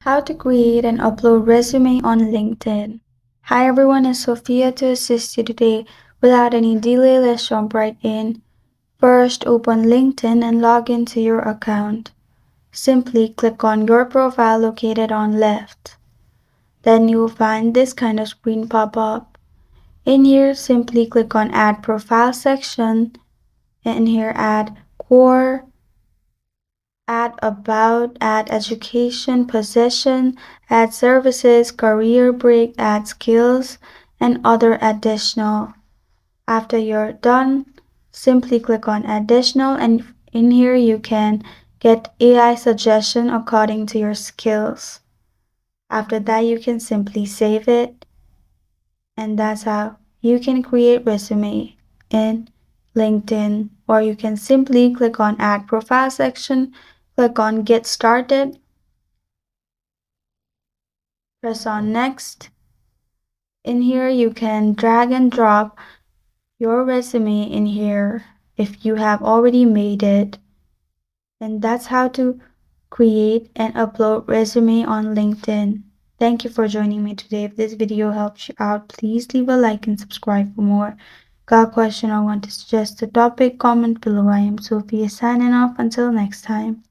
How to create and upload resume on LinkedIn. Hi everyone, it's Sophia to assist you today. Without any delay, let's jump right in. First, open LinkedIn and log into your account. Simply click on your profile located on left. Then you will find this kind of screen pop up. In here, simply click on Add Profile section. In here, add Core, add About, add Education, Position, add Services, Career Break, add Skills, and other additional. After you're done, simply click on Additional, and in here you can get AI suggestion according to your skills. After that, you can simply save it, and that's how you can create resume in LinkedIn. Or you can simply click on Add Profile section, click on Get Started, press on Next. In here, you can drag and drop your resume in here if you have already made it. And that's how to create and upload resume on LinkedIn. Thank you for joining me today. If this video helped you out, please leave a like and subscribe for more. Got a question or want to suggest a topic? Comment below. I am Sophia signing off. Until next time.